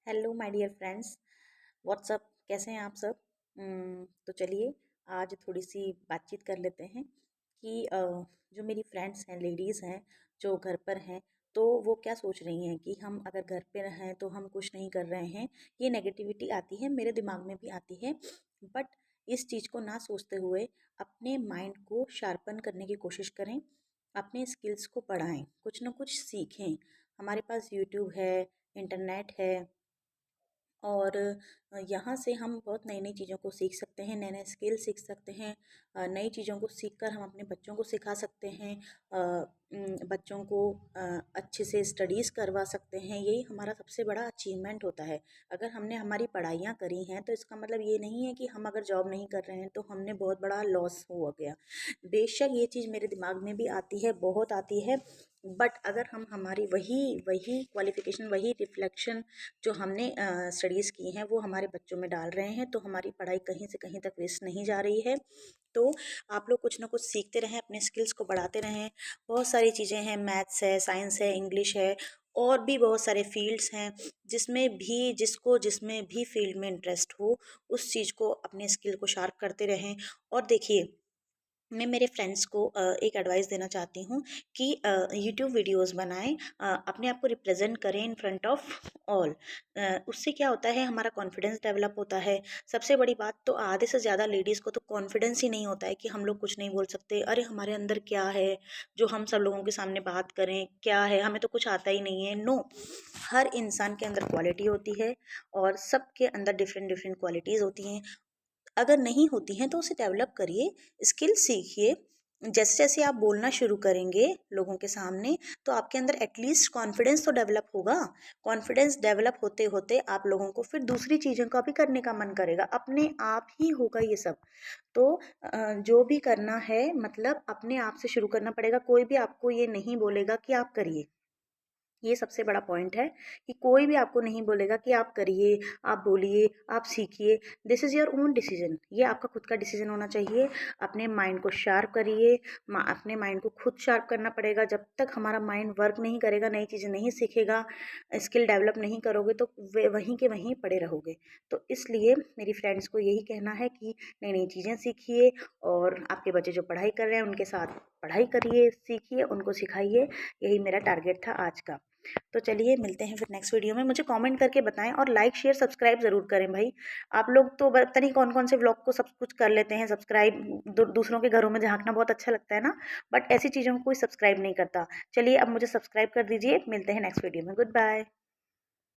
Hello my dear friends. What's up, कैसे हैं आप सब? तो चलिए आज थोड़ी सी बातचीत कर लेते हैं कि जो मेरी फ्रेंड्स हैं, लेडीज़ हैं, जो घर पर हैं, तो वो क्या सोच रही हैं कि हम अगर घर पे हैं तो हम कुछ नहीं कर रहे हैं। ये नेगेटिविटी आती है, मेरे दिमाग में भी आती है, बट इस चीज़ को ना सोचते हुए अपने माइंड को शार्पन करने की कोशिश करें, अपने स्किल्स को बढ़ाएं, कुछ ना कुछ सीखें। हमारे पास यूट्यूब है, इंटरनेट है, और यहाँ से हम बहुत नई नई चीज़ों को सीख सकते हैं, नए नए स्किल सीख सकते हैं। नई चीज़ों को सीख कर हम अपने बच्चों को सिखा सकते हैं, बच्चों को अच्छे से स्टडीज़ करवा सकते हैं। यही हमारा सबसे बड़ा अचीवमेंट होता है। अगर हमने हमारी पढ़ाइयाँ करी हैं तो इसका मतलब ये नहीं है कि हम अगर जॉब नहीं कर रहे हैं तो हमने बहुत बड़ा लॉस हो गया। बेशक ये चीज़ मेरे दिमाग में भी आती है, बहुत आती है, बट अगर हम हमारी वही वही क्वालिफ़िकेशन, वही रिफ्लेक्शन जो हमने स्टडीज़ की हैं वो हमारे बच्चों में डाल रहे हैं, तो हमारी पढ़ाई कहीं से कहीं तक वेस्ट नहीं जा रही है। तो आप लोग कुछ ना कुछ सीखते रहें, अपने स्किल्स को बढ़ाते रहें। बहुत सारी चीज़ें हैं, मैथ्स है, साइंस है, इंग्लिश है, और भी बहुत सारे फील्ड्स हैं जिसमें भी जिसमें भी फील्ड में इंटरेस्ट हो, उस चीज़ को, अपने स्किल को शार्प करते रहें। और देखिए, मैं मेरे फ्रेंड्स को एक एडवाइस देना चाहती हूँ कि यूट्यूब वीडियोस बनाएं, अपने आप को रिप्रेजेंट करें इन फ्रंट ऑफ ऑल। उससे क्या होता है, हमारा कॉन्फिडेंस डेवलप होता है। सबसे बड़ी बात तो आधे से ज़्यादा लेडीज़ को तो कॉन्फिडेंस ही नहीं होता है कि हम लोग कुछ नहीं बोल सकते, अरे हमारे अंदर क्या है जो हम सब लोगों के सामने बात करें, क्या है, हमें तो कुछ आता ही नहीं है। नो, हर इंसान के अंदर क्वालिटी होती है, और सबके अंदर डिफरेंट डिफरेंट क्वालिटीज़ होती हैं। अगर नहीं होती हैं तो उसे डेवलप करिए, स्किल सीखिए। जैसे जैसे आप बोलना शुरू करेंगे लोगों के सामने, तो आपके अंदर एटलीस्ट कॉन्फिडेंस तो डेवलप होगा। कॉन्फिडेंस डेवलप होते होते आप लोगों को फिर दूसरी चीज़ों का भी करने का मन करेगा, अपने आप ही होगा ये सब। तो जो भी करना है, मतलब अपने आप से शुरू करना पड़ेगा। कोई भी आपको ये नहीं बोलेगा कि आप करिए, ये सबसे बड़ा पॉइंट है कि कोई भी आपको नहीं बोलेगा कि आप करिए, आप बोलिए, आप सीखिए। This is your own decision, ये आपका खुद का डिसीजन होना चाहिए। अपने माइंड को शार्प करिए, अपने माइंड को खुद शार्प करना पड़ेगा। जब तक हमारा माइंड वर्क नहीं करेगा, नई चीज़ें नहीं सीखेगा, स्किल डेवलप नहीं करोगे, तो वहीं के वहीं पड़े रहोगे। तो इसलिए मेरी फ्रेंड्स को यही कहना है कि नई नई चीज़ें सीखिए, और आपके बच्चे जो पढ़ाई कर रहे हैं उनके साथ पढ़ाई करिए, सीखिए, उनको सिखाइए। यही मेरा टारगेट था आज का। तो चलिए मिलते हैं फिर नेक्स्ट वीडियो में। मुझे कमेंट करके बताएं, और लाइक शेयर सब्सक्राइब ज़रूर करें भाई। आप लोग तो पता नहीं कौन कौन से व्लॉग को सब कुछ कर लेते हैं सब्सक्राइब, दूसरों के घरों में झांकना बहुत अच्छा लगता है ना, बट ऐसी चीज़ों को कोई सब्सक्राइब नहीं करता। चलिए अब मुझे सब्सक्राइब कर दीजिए। मिलते हैं नेक्स्ट वीडियो में। Good bye.